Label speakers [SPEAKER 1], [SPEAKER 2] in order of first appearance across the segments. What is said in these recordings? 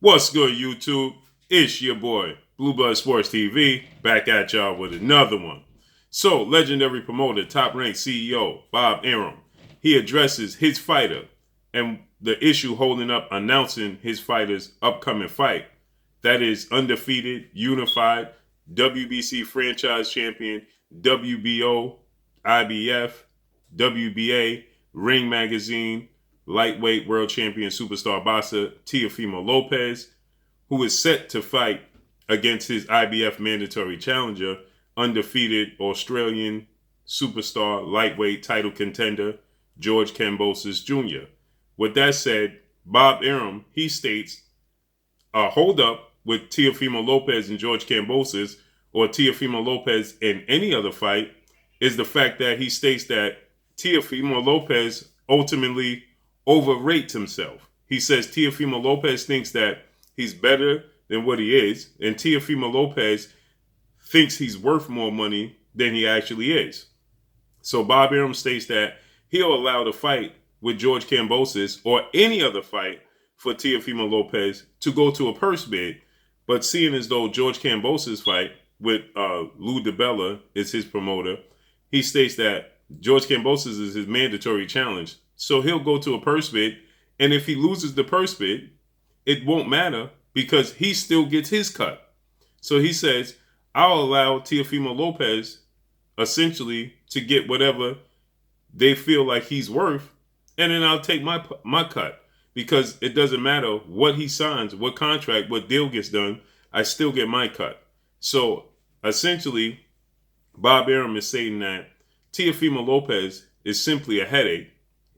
[SPEAKER 1] What's good, YouTube? It's your boy, Blue Blood Sports TV, back at y'all with another one. So, legendary promoter, top-ranked CEO, Bob Arum, he addresses his fighter and the issue holding up announcing his fighter's upcoming fight. That is undefeated, unified, WBC franchise champion, WBO, IBF, WBA, Ring Magazine, lightweight world champion superstar boxer Teofimo Lopez, who is set to fight against his IBF mandatory challenger, undefeated Australian superstar lightweight title contender George KAMBOSOS Jr. With that said, Bob Arum, he states, a holdup with Teofimo Lopez and George KAMBOSOS, or Teofimo Lopez in any other fight, is the fact that he states that Teofimo Lopez ultimately overrates himself. He says Teofimo Lopez thinks that he's better than what he is, and Teofimo Lopez thinks he's worth more money than he actually is. So Bob Arum states that he'll allow the fight with George KAMBOSOS or any other fight for Teofimo Lopez to go to a purse bid, but seeing as though George KAMBOSOS' fight with Lou DiBella is his promoter, he states that George KAMBOSOS is his mandatory challenge. So he'll go to a purse bid, and if he loses the purse bid, it won't matter because he still gets his cut. So he says, I'll allow Teofimo Lopez essentially to get whatever they feel like he's worth, and then I'll take my cut. Because it doesn't matter what he signs, what contract, what deal gets done, I still get my cut. So essentially, Bob Arum is saying that Teofimo Lopez is simply a headache,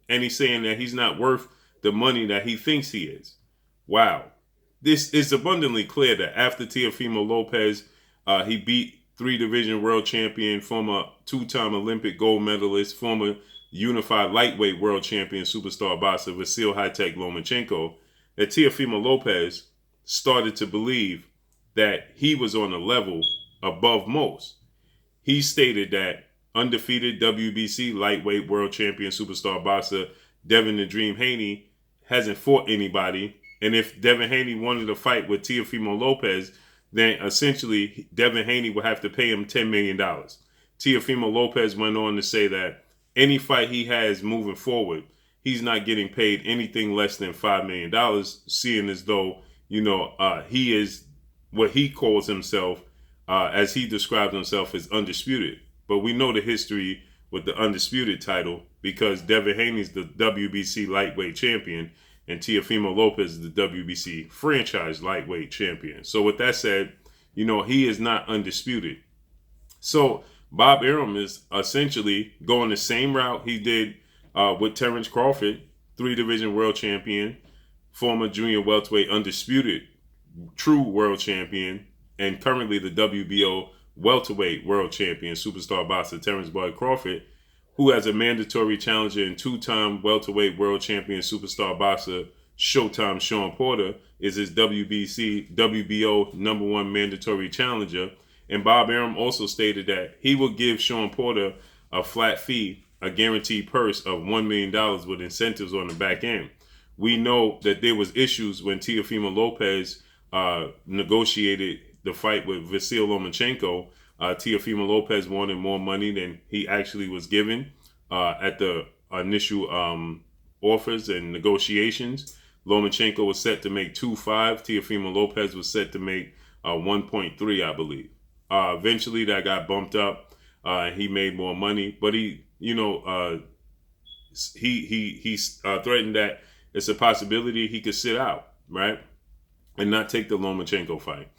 [SPEAKER 1] and he's saying that he's not worth the money that he thinks he is. Wow. This is abundantly clear that after Teofimo Lopez, he beat 3-division world champion, former 2-time Olympic gold medalist, former unified lightweight world champion superstar boxer Vasil High-Tech Lomachenko, that Teofimo Lopez started to believe that he was on a level above most. He stated that undefeated WBC lightweight world champion superstar boxer Devin the Dream Haney hasn't fought anybody, and if Devin Haney wanted to fight with Teofimo Lopez, then essentially Devin Haney would have to pay him $10 million. Teofimo Lopez went on to say that any fight he has moving forward, he's not getting paid anything less than $5 million, seeing as though, he is what he calls himself, as he describes himself, as undisputed. But we know the history with the undisputed title because Devin Haney's the WBC lightweight champion and Teofimo Lopez is the WBC franchise lightweight champion. So with that said, he is not undisputed. So Bob Arum is essentially going the same route he did with Terrence Crawford, 3-division world champion, former junior welterweight undisputed true world champion, and currently the WBO welterweight world champion, superstar boxer Terrence Bud Crawford, who has a mandatory challenger and 2-time welterweight world champion superstar boxer Showtime Sean Porter is his WBO #1 mandatory challenger. And Bob Arum also stated that he will give Sean Porter a flat fee, a guaranteed purse of $1 million with incentives on the back end. We know that there was issues when Teofimo Lopez negotiated the fight with Vasil Lomachenko. Teofimo Lopez wanted more money than he actually was given at the initial offers and negotiations. Lomachenko was set to make 2.5. Teofimo Lopez was set to make 1.3, I believe. Eventually that got bumped up. He made more money, but he threatened that it's a possibility he could sit out, right, and not take the Lomachenko fight.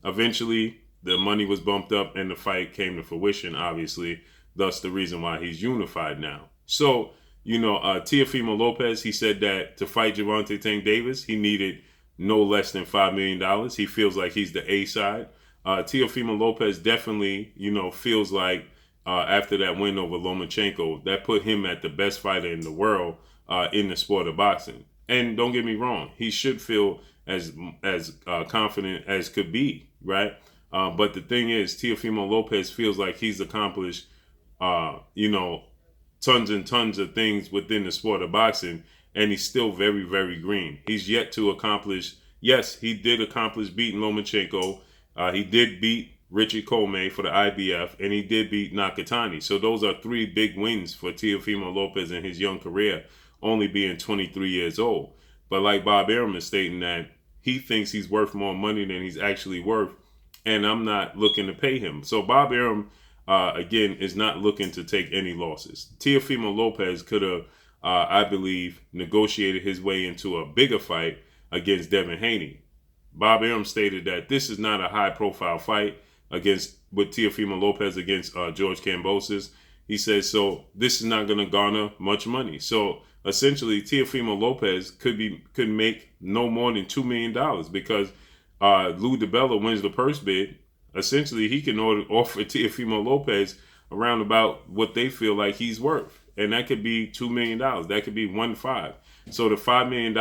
[SPEAKER 1] Eventually, the money was bumped up and the fight came to fruition, obviously, thus the reason why he's unified now. So, Teofimo Lopez, he said that to fight Gervonta Tank Davis, he needed no less than $5 million. He feels like he's the A side. Teofimo Lopez definitely, feels like after that win over Lomachenko, that put him at the best fighter in the world in the sport of boxing. And don't get me wrong, he should feel as confident as could be, right? But the thing is, Teofimo Lopez feels like he's accomplished, tons and tons of things within the sport of boxing, and he's still very, very green. He's yet to accomplish. Yes, he did accomplish beating Lomachenko. He did beat Richard Comey for the IBF, and he did beat Nakatani. So those are three big wins for Teofimo Lopez in his young career, only being 23 years old. But like Bob Arum is stating that he thinks he's worth more money than he's actually worth, and I'm not looking to pay him. So Bob Arum, again, is not looking to take any losses. Teofimo Lopez could have, I believe, negotiated his way into a bigger fight against Devin Haney. Bob Arum stated that this is not a high-profile fight with Teofimo Lopez against George Kambosos. He says, so this is not going to garner much money. So essentially, Teofimo Lopez could make no more than $2 million because Lou DiBella wins the purse bid. Essentially, he can offer Teofimo Lopez around about what they feel like he's worth. And that could be $2 million. That could be 1.5. So the $5 million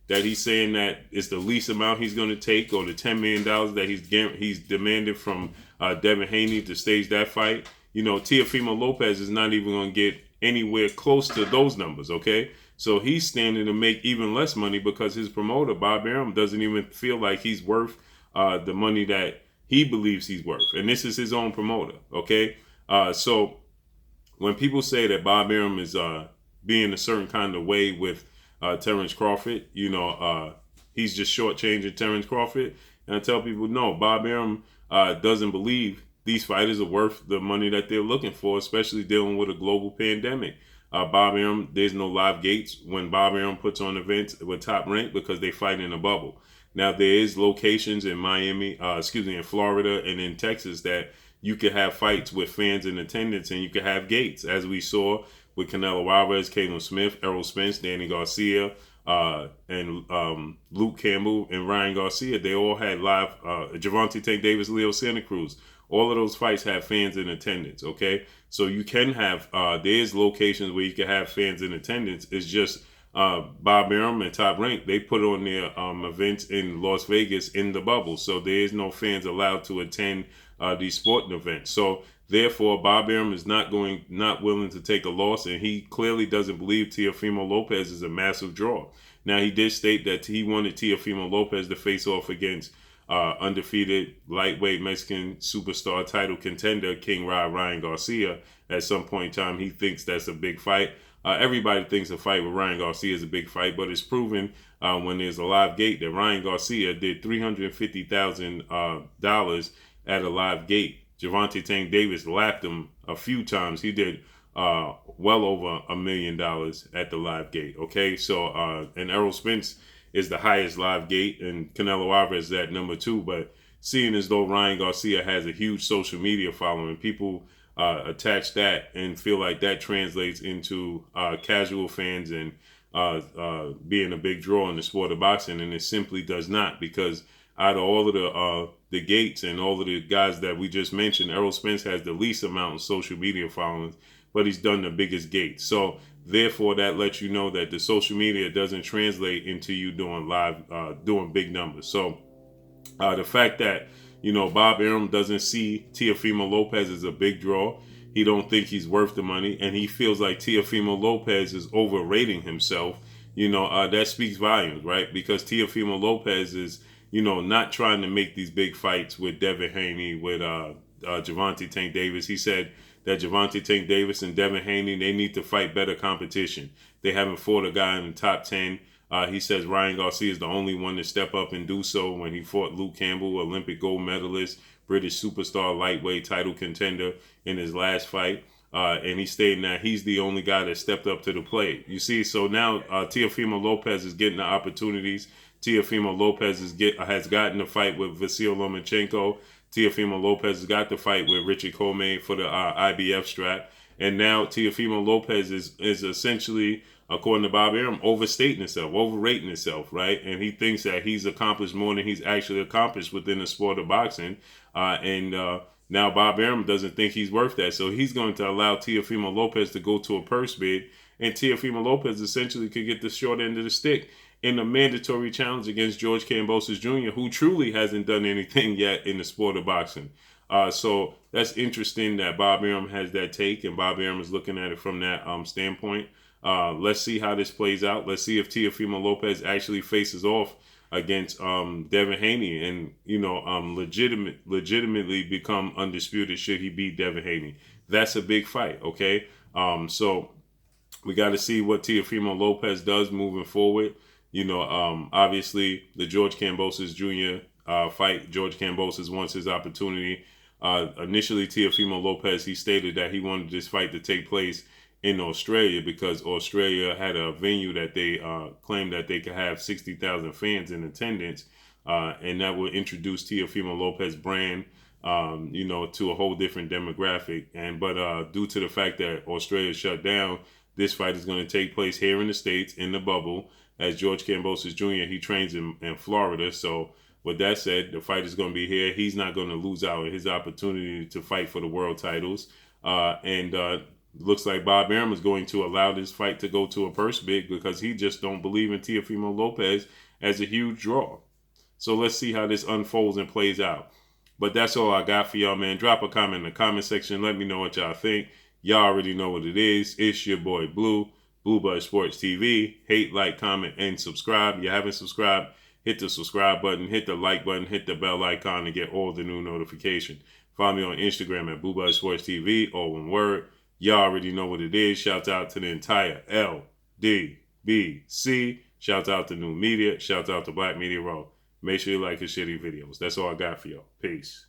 [SPEAKER 1] that he's saying that is the least amount he's going to take, or the $10 million that he's demanded from Devin Haney to stage that fight, Teofimo Lopez is not even going to get anywhere close to those numbers, okay? So he's standing to make even less money because his promoter, Bob Arum, doesn't even feel like he's worth the money that he believes he's worth. And this is his own promoter, okay? So when people say that Bob Arum is being a certain kind of way with Terrence Crawford, he's just shortchanging Terrence Crawford. And I tell people, no, Bob Arum doesn't believe these fighters are worth the money that they're looking for, especially dealing with a global pandemic. Bob Arum, there's no live gates when Bob Arum puts on events with Top Rank because they fight in a bubble. Now, there is locations in in Florida and in Texas that you could have fights with fans in attendance and you could have gates, as we saw with Canelo Alvarez, Caleb Smith, Errol Spence, Danny Garcia, and Luke Campbell and Ryan Garcia. They all had live, Gervonta Tank Davis, Leo Santa Cruz. All of those fights have fans in attendance, okay? So you can have, there's locations where you can have fans in attendance. It's just Bob Arum and Top Rank, they put on their events in Las Vegas in the bubble. So there is no fans allowed to attend these sporting events. So therefore, Bob Arum is not willing to take a loss, and he clearly doesn't believe Teofimo Lopez is a massive draw. Now, he did state that he wanted Teofimo Lopez to face off against undefeated lightweight Mexican superstar title contender King Ryan Garcia at some point in time. He thinks that's a big fight. Everybody thinks a fight with Ryan Garcia is a big fight, but it's proven when there's a live gate that Ryan Garcia did $350,000 at a live gate. Gervonta Tank Davis lapped him a few times. He did well over $1 million at the live gate. Okay, so and Errol Spence is the highest live gate, and Canelo Alvarez is at number 2. But seeing as though Ryan Garcia has a huge social media following, people attach that and feel like that translates into casual fans and being a big draw in the sport of boxing, and it simply does not, because out of all of the gates and all of the guys that we just mentioned, Errol Spence has the least amount of social media followings, but he's done the biggest gates. So therefore, that lets you know that the social media doesn't translate into you doing live, doing big numbers. So the fact that, Bob Arum doesn't see Teofimo Lopez as a big draw, he don't think he's worth the money, and he feels like Teofimo Lopez is overrating himself, that speaks volumes, right? Because Teofimo Lopez is, not trying to make these big fights with Devin Haney, with Gervonta Tank Davis. He said that Gervonta Tank Davis and Devin Haney, they need to fight better competition. They haven't fought a guy in the top 10. He says Ryan Garcia is the only one to step up and do so when he fought Luke Campbell, Olympic gold medalist, British superstar lightweight title contender in his last fight. And he's stating that he's the only guy that stepped up to the plate. You see, so now Teofimo Lopez is getting the opportunities. Teofimo Lopez has gotten the fight with Vasyl Lomachenko. Teofimo Lopez has got the fight with Richard Comey for the IBF strap. And now Teofimo Lopez is essentially, according to Bob Arum, overrating himself, right? And he thinks that he's accomplished more than he's actually accomplished within the sport of boxing. Now Bob Arum doesn't think he's worth that. So he's going to allow Teofimo Lopez to go to a purse bid. And Teofimo Lopez essentially could get the short end of the stick in a mandatory challenge against George Kambosos Jr., who truly hasn't done anything yet in the sport of boxing. So that's interesting that Bob Arum has that take, and Bob Arum is looking at it from that standpoint. Let's see how this plays out. Let's see if Teofimo Lopez actually faces off against Devin Haney and, legitimately become undisputed should he beat Devin Haney. That's a big fight, okay? So we got to see what Teofimo Lopez does moving forward. Obviously the George Kambosos Jr. Fight. George Kambosos wants his opportunity. Initially, Teofimo Lopez, he stated that he wanted this fight to take place in Australia because Australia had a venue that they claimed that they could have 60,000 fans in attendance, and that would introduce Teofimo Lopez brand, to a whole different demographic. But due to the fact that Australia shut down, this fight is going to take place here in the States in the bubble. As George Kambosos Jr., he trains in Florida, so with that said, the fight is going to be here. He's not going to lose out on his opportunity to fight for the world titles. And looks like Bob Arum is going to allow this fight to go to a purse bid because he just don't believe in Teofimo Lopez as a huge draw. So let's see how this unfolds and plays out. But that's all I got for y'all, man. Drop a comment in the comment section. Let me know what y'all think. Y'all already know what it is. It's your boy Blue, Bluebird Sports TV. Hate, like, comment, and subscribe. If you haven't subscribed, hit the subscribe button, hit the like button, hit the bell icon to get all the new notifications. Follow me on Instagram at Bluebird Sports TV, all one word. Y'all already know what it is. Shout out to the entire LDBC. Shout out to New Media. Shout out to Black Media Raw. Make sure you like his shitty videos. That's all I got for y'all. Peace.